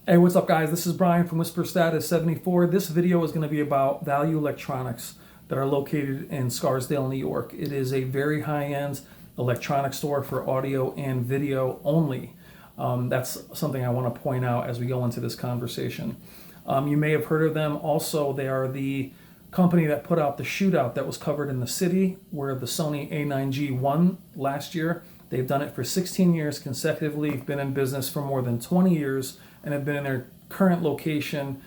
Hey, what's up, guys? This is Brian from Whisper Status 74. This video is going to be about Value Electronics that are located in Scarsdale, New York. It is a very high-end electronics store for audio and video only. That's something I want to point out as we go into this conversation. You may have heard of them. Also, they are the company that put out the shootout that was covered in the city, where the Sony A9G won last year. They've done it for 16 years consecutively, been in business for more than 20 years, and have been in their current location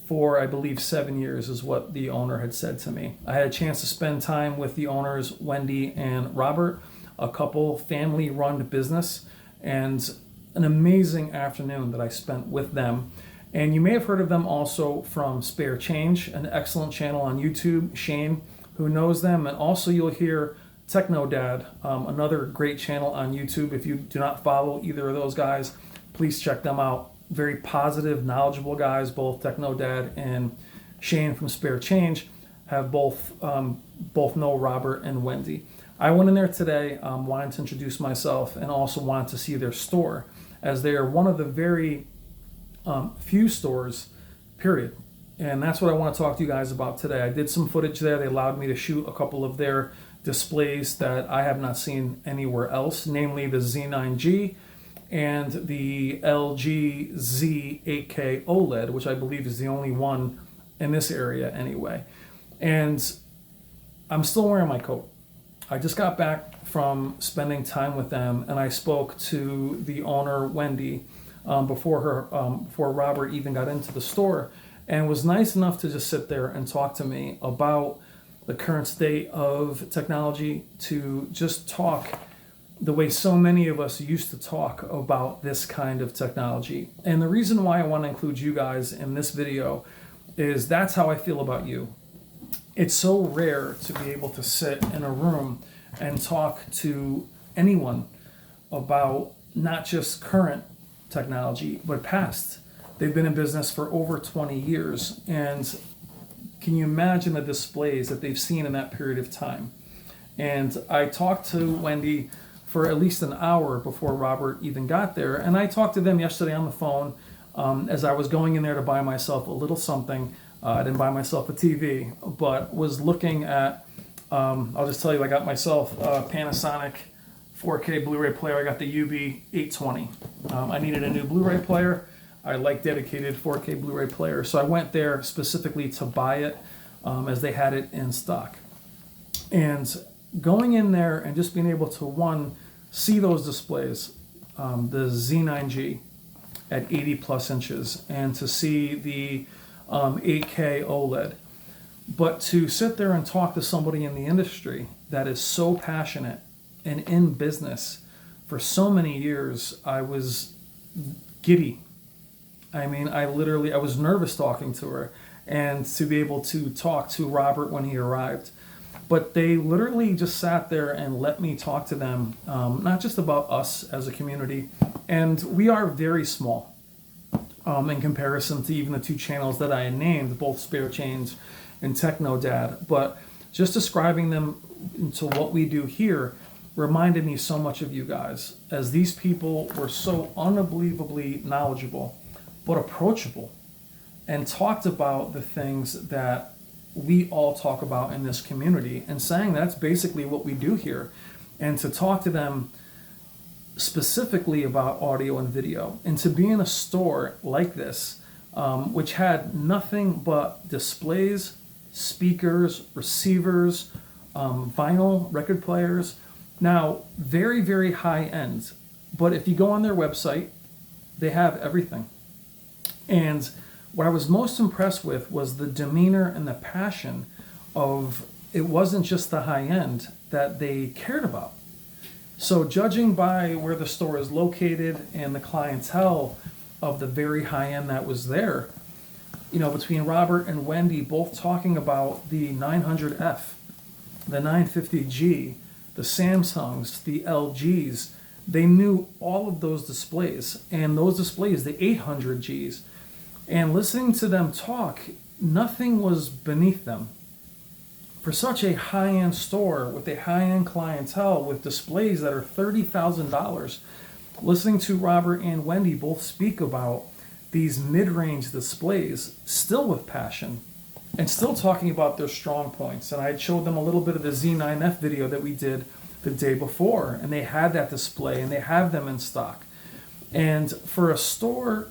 for, I believe, 7 years is what the owner had said to me. I had a chance to spend time with the owners, Wendy and Robert, a couple family-run business, and an amazing afternoon that I spent with them. And you may have heard of them also from Spare Change, an excellent channel on YouTube, Shane, who knows them, and also you'll hear Techno Dad, another great channel on YouTube. If you do not follow either of those guys, please check them out. Very positive, knowledgeable guys. Both Techno Dad and Shane from Spare Change have both know Robert and Wendy. I went in there today, wanted to introduce myself, and also wanted to see their store, as they are one of the very few stores, period. And that's what I want to talk to you guys about today. I did some footage there. They allowed me to shoot a couple of their displays that I have not seen anywhere else, namely the Z9G and the LG Z8K OLED, which I believe is the only one in this area anyway. And I'm still wearing my coat. I just got back from spending time with them, and I spoke to the owner, Wendy, before Robert even got into the store, and was nice enough to just sit there and talk to me about the current state of technology, to just talk the way so many of us used to talk about this kind of technology. And the reason why I want to include you guys in this video is that's how I feel about you. It's so rare to be able to sit in a room and talk to anyone about not just current technology, but past. They've been in business for over 20 years, and can you imagine the displays that they've seen in that period of time? And I talked to Wendy for at least an hour before Robert even got there, and I talked to them yesterday on the phone as I was going in there to buy myself a little something. I didn't buy myself a TV, but was looking at, I'll just tell you, I got myself a Panasonic 4K Blu-ray player. I got the UB820. I needed a new Blu-ray player. I like dedicated 4K Blu-ray player, so I went there specifically to buy it as they had it in stock. And going in there and just being able to, see those displays, the Z9G at 80 plus inches, and to see the 8K OLED, but to sit there and talk to somebody in the industry that is so passionate and in business for so many years, I was giddy. I mean, I was nervous talking to her, and to be able to talk to Robert when he arrived. But they literally just sat there and let me talk to them, not just about us as a community. And we are very small in comparison to even the two channels that I named, both Spare Change and Techno Dad. But just describing them into what we do here reminded me so much of you guys, as these people were so unbelievably knowledgeable, but approachable, and talked about the things that we all talk about in this community, and saying that's basically what we do here. And to talk to them specifically about audio and video, and to be in a store like this, which had nothing but displays, speakers, receivers, vinyl record players. Now, very, very high end, but if you go on their website, they have everything. And what I was most impressed with was the demeanor and the passion of, it wasn't just the high end that they cared about. So judging by where the store is located and the clientele of the very high end that was there, between Robert and Wendy both talking about the 900F, the 950G, the Samsungs, the LGs, they knew all of those displays, and those displays, the 800Gs. And listening to them talk, nothing was beneath them. For such a high-end store with a high-end clientele with displays that are $30,000, listening to Robert and Wendy both speak about these mid-range displays still with passion and still talking about their strong points. And I showed them a little bit of the Z9F video that we did the day before, and they had that display and they have them in stock. And for a store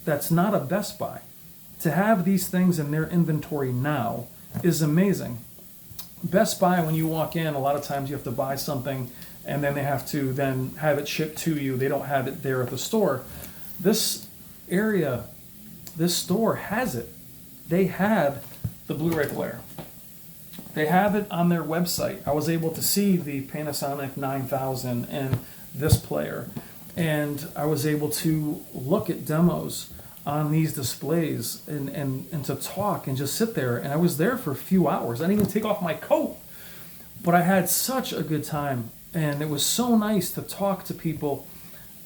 that's not a Best Buy, to have these things in their inventory now is amazing. Best Buy, when you walk in, a lot of times you have to buy something and then they have to then have it shipped to you. They don't have it there at the store. This area, this store has it. They had the Blu-ray player. They have it on their website. I was able to see the Panasonic 9000 and this player, and I was able to look at demos on these displays and to talk and just sit there. And I was there for a few hours. I didn't even take off my coat, but I had such a good time. And it was so nice to talk to people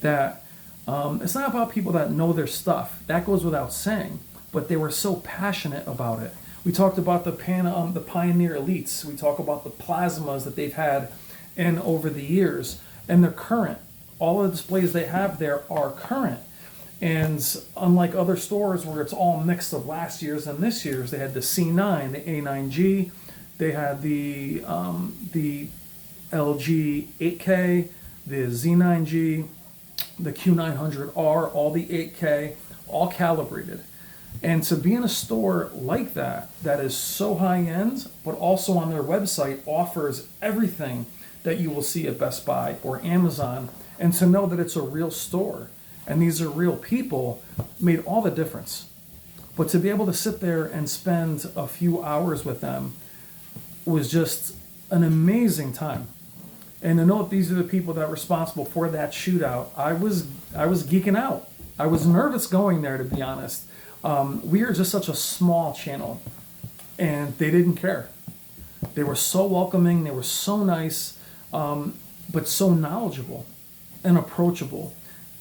that, it's not about people that know their stuff. That goes without saying, but they were so passionate about it. We talked about the Pioneer Elites. We talk about the plasmas that they've had in over the years, and they're current. All of the displays they have there are current. And unlike other stores where it's all mixed of last year's and this year's, they had the C9, the A9G, they had the LG 8K, the Z9G, the Q900R, all the 8K, all calibrated. And to be in a store like that, that is so high end, but also on their website offers everything that you will see at Best Buy or Amazon, and to know that it's a real store and these are real people made all the difference. But to be able to sit there and spend a few hours with them was just an amazing time. And to know that these are the people that were responsible for that shootout, I was geeking out. I was nervous going there, to be honest. We are just such a small channel, and they didn't care. They were so welcoming, they were so nice, but so knowledgeable and approachable.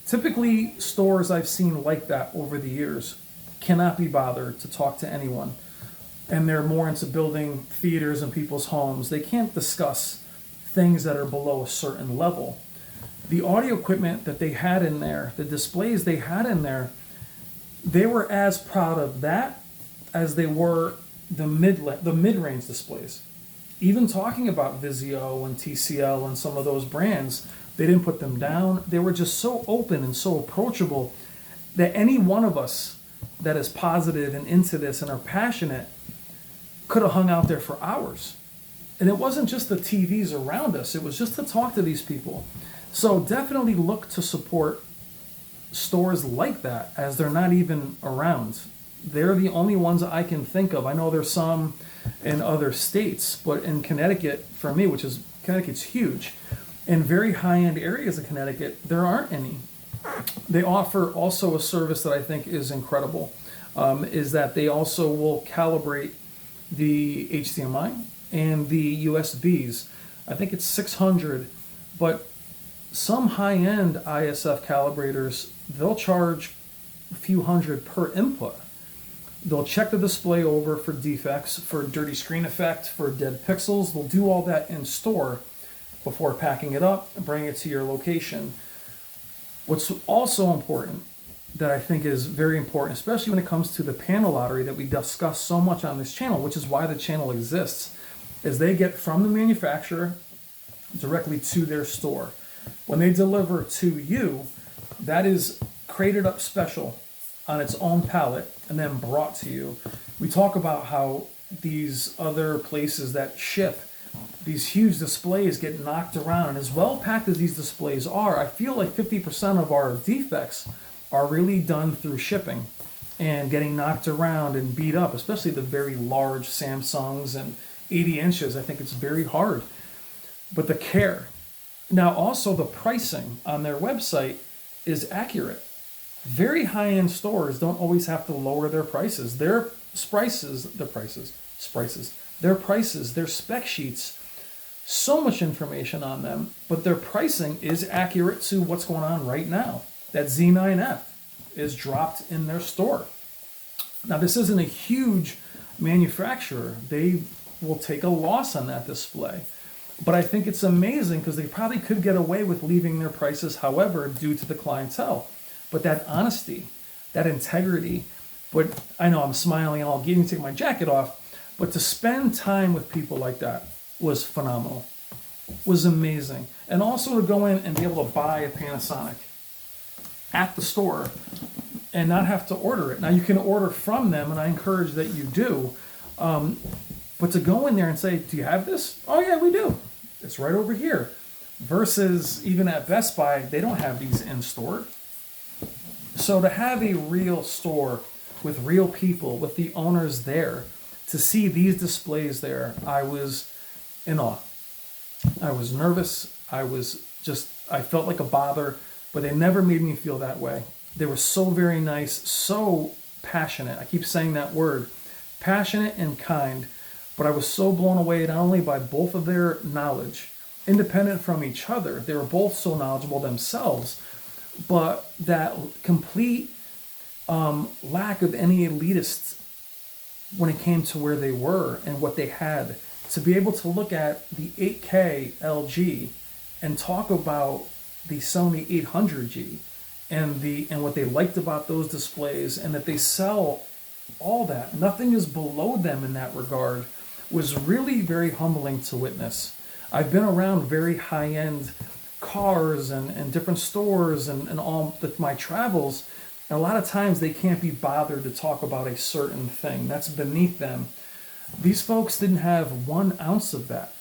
Typically, stores I've seen like that over the years cannot be bothered to talk to anyone, and they're more into building theaters in people's homes. They can't discuss things that are below a certain level. The audio equipment that they had in there, the displays they had in there, they were as proud of that as they were the mid-range displays. Even talking about Vizio and TCL and some of those brands, they didn't put them down. They were just so open and so approachable that any one of us that is positive and into this and are passionate could have hung out there for hours. And it wasn't just the TVs around us, it was just to talk to these people. So definitely look to support stores like that, as they're not even around. They're the only ones I can think of. I know there's some in other states, but in Connecticut, for me, Connecticut's huge, in very high-end areas of Connecticut, there aren't any. They offer also a service that I think is incredible, is that they also will calibrate the HDMI and the USBs. I think it's 600, but some high-end ISF calibrators, they'll charge a few hundred per input. They'll check the display over for defects, for dirty screen effect, for dead pixels. They'll do all that in store before packing it up and bringing it to your location. What's also important, that I think is very important, especially when it comes to the panel lottery that we discuss so much on this channel, which is why the channel exists, is they get from the manufacturer directly to their store. When they deliver to you, that is crated up special on its own pallet and then brought to you. We talk about how these other places that ship these huge displays get knocked around, and as well packed as these displays are, I feel like 50% of our defects are really done through shipping and getting knocked around and beat up, especially the very large Samsungs and 80 inches. I think it's very hard. But the care. Now also the pricing on their website is accurate. Very high-end stores don't always have to lower their prices. Their spec sheets, so much information on them, but their pricing is accurate to what's going on right now. That Z9F is dropped in their store. Now this isn't a huge manufacturer. They will take a loss on that display. But I think it's amazing because they probably could get away with leaving their prices however due to the clientele. But that honesty that integrity. But I know I'm smiling and I'll even take my jacket off. But to spend time with people like that was phenomenal, was amazing. And also to go in and be able to buy a Panasonic at the store and not have to order it. Now you can order from them, and I encourage that you do. But to go in there and say, do you have this? Oh yeah, we do. It's right over here. Versus even at Best Buy, they don't have these in store. So to have a real store with real people, with the owners there, to see these displays there, I was in awe. I was nervous. I felt like a bother, but they never made me feel that way. They were so very nice, so passionate. I keep saying that word, passionate and kind, but I was so blown away not only by both of their knowledge, independent from each other. They were both so knowledgeable themselves, but that complete lack of any elitists when it came to where they were and what they had. To be able to look at the 8K LG and talk about the Sony 800G and what they liked about those displays, and that they sell all that, nothing is below them in that regard, was really very humbling to witness. I've been around very high-end cars and different stores and all my travels, and a lot of times they can't be bothered to talk about a certain thing. That's beneath them. These folks didn't have 1 ounce of that.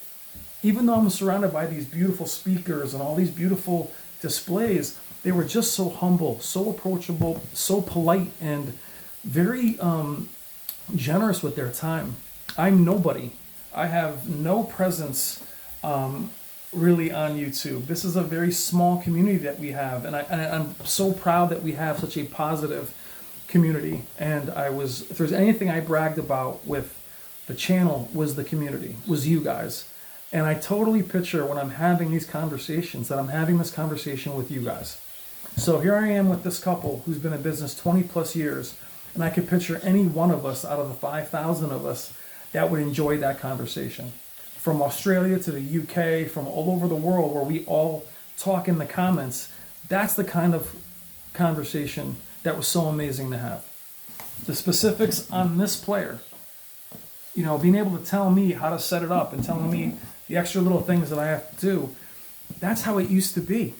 Even though I'm surrounded by these beautiful speakers and all these beautiful displays, they were just so humble, so approachable, so polite, and very generous with their time. I'm nobody. I have no presence really on YouTube. This is a very small community that we have, and I'm so proud that we have such a positive community. And if there's anything I bragged about with the channel, was the community, was you guys. And I totally picture when I'm having these conversations that I'm having this conversation with you guys. So here I am with this couple who's been in business 20 plus years, and I could picture any one of us out of the 5,000 of us that would enjoy that conversation. From Australia to the UK, from all over the world, where we all talk in the comments, that's the kind of conversation that was so amazing to have. The specifics on this player, being able to tell me how to set it up and telling me the extra little things that I have to do, that's how it used to be.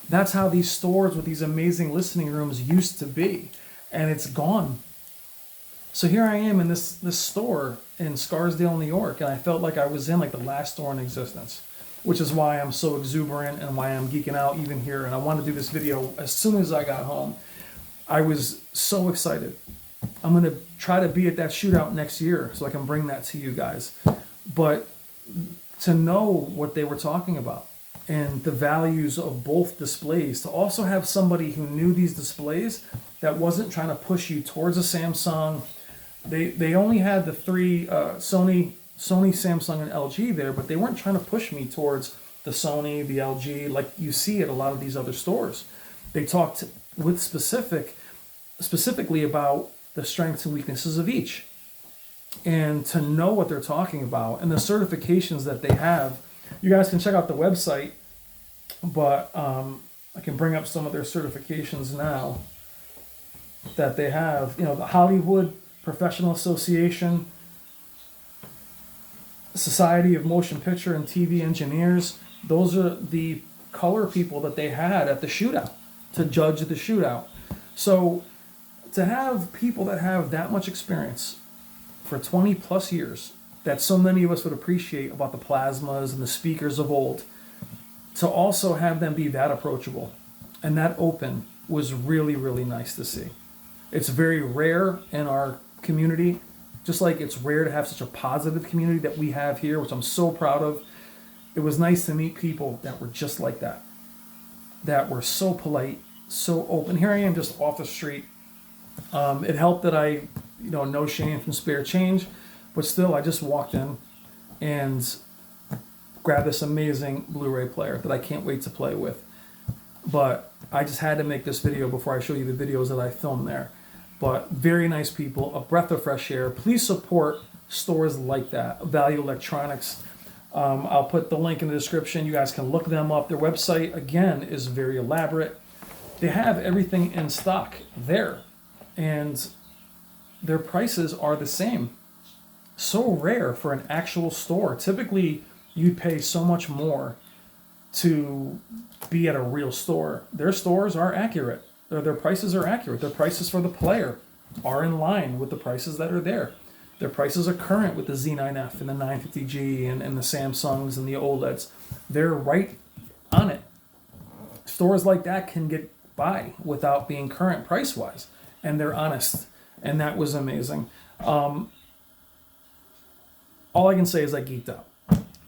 That's how these stores with these amazing listening rooms used to be, and it's gone. So here I am in this store in Scarsdale, New York, and I felt like I was in like the last store in existence, which is why I'm so exuberant and why I'm geeking out even here. And I wanted to do this video as soon as I got home. I was so excited. I'm going to try to be at that shootout next year so I can bring that to you guys. But to know what they were talking about and the values of both displays, to also have somebody who knew these displays that wasn't trying to push you towards a Samsung. They only had the 3 Sony, Samsung, and LG there, but they weren't trying to push me towards the Sony, the LG, like you see at a lot of these other stores. They talked with specifically about the strengths and weaknesses of each. And to know what they're talking about and the certifications that they have, you guys can check out the website, but I can bring up some of their certifications now that they have. The Hollywood Professional Association, Society of Motion Picture and TV Engineers. Those are the color people that they had at the shootout to judge the shootout. So to have people that have that much experience for 20 plus years, that so many of us would appreciate about the plasmas and the speakers of old, to also have them be that approachable and that open was really, really nice to see. It's very rare in our community, just like it's rare to have such a positive community that we have here, which I'm so proud of. It was nice to meet people that were just like that were so polite, so open. Here I am just off the street. It helped that I, no shame from Spare Change, but still I just walked in and grabbed this amazing Blu-ray player that I can't wait to play with. But I just had to make this video before I show you the videos that I filmed there. But very nice people, a breath of fresh air. Please support stores like that, Value Electronics. I'll put the link in the description. You guys can look them up. Their website, again, is very elaborate. they have everything in stock there, and their prices are the same. So rare for an actual store. Typically, you'd pay so much more to be at a real store. Their stores are accurate. Their prices are accurate. Their prices for the player are in line with the prices that are there. Their prices are current with the Z9F and the 950G and the Samsungs and the OLEDs. They're right on it. Stores like that can get by without being current price-wise, and they're honest, and that was amazing. All I can say is I geeked out.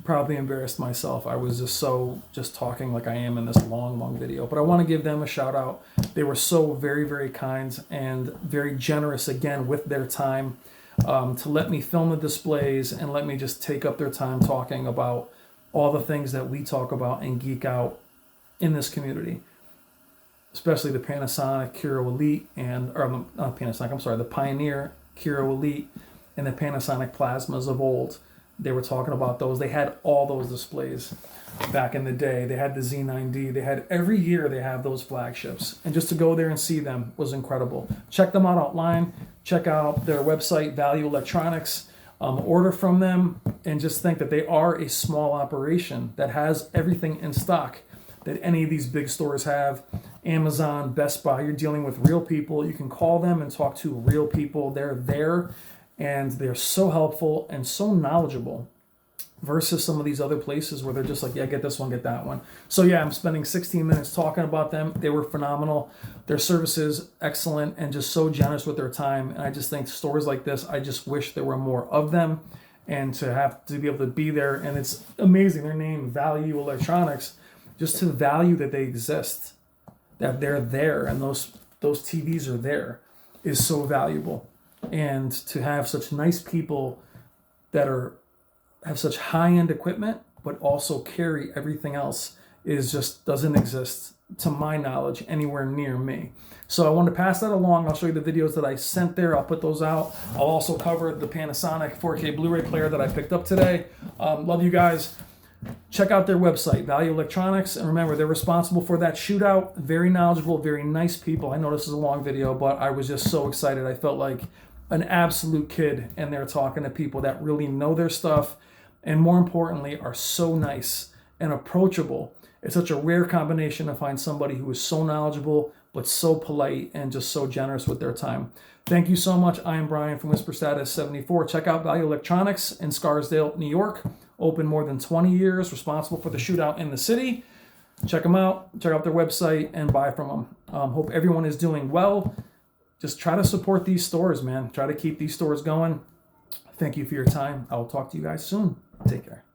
Probably embarrassed myself. I was just talking like I am in this long video, but I want to give them a shout out. They were so very kind and very generous again with their time to let me film the displays and let me just take up their time talking about all the things that we talk about and geek out in this community, especially the Panasonic Kuro Elite the Pioneer Kuro Elite and the Panasonic Plasmas of old. They were talking about those. They had all those displays back in the day. They had the Z9D. They had every year they have those flagships. And just to go there and see them was incredible. Check them out online. Check out their website, Value Electronics. Order from them and just think that they are a small operation that has everything in stock that any of these big stores have. Amazon, Best Buy, you're dealing with real people. You can call them and talk to real people. They're there. And they're so helpful and so knowledgeable versus some of these other places where they're just like, yeah, get this one, get that one. So yeah, I'm spending 16 minutes talking about them. They were phenomenal. Their services, excellent, and just so generous with their time. And I just think stores like this, I just wish there were more of them and to have to be able to be there. And it's amazing. Their name, Value Electronics, just to value that they exist, that they're there and those TVs are there is so valuable. And to have such nice people that have such high-end equipment, but also carry everything else doesn't exist, to my knowledge, anywhere near me. So I want to pass that along. I'll show you the videos that I sent there. I'll put those out. I'll also cover the Panasonic 4K Blu-ray player that I picked up today. Love you guys. Check out their website, Value Electronics. And remember, they're responsible for that shootout. Very knowledgeable, very nice people. I know this is a long video, but I was just so excited. I felt like an absolute kid, and they're talking to people that really know their stuff and more importantly are so nice and approachable. It's such a rare combination to find somebody who is so knowledgeable but so polite and just so generous with their time. Thank you so much. I am Brian from Whisper Status 74. Check out Value Electronics in Scarsdale, New York. Open more than 20 years, responsible for the shootout in the city. Check them out. Check out their website and buy from them. Hope everyone is doing well. Just try to support these stores, man. Try to keep these stores going. Thank you for your time. I will talk to you guys soon. Take care.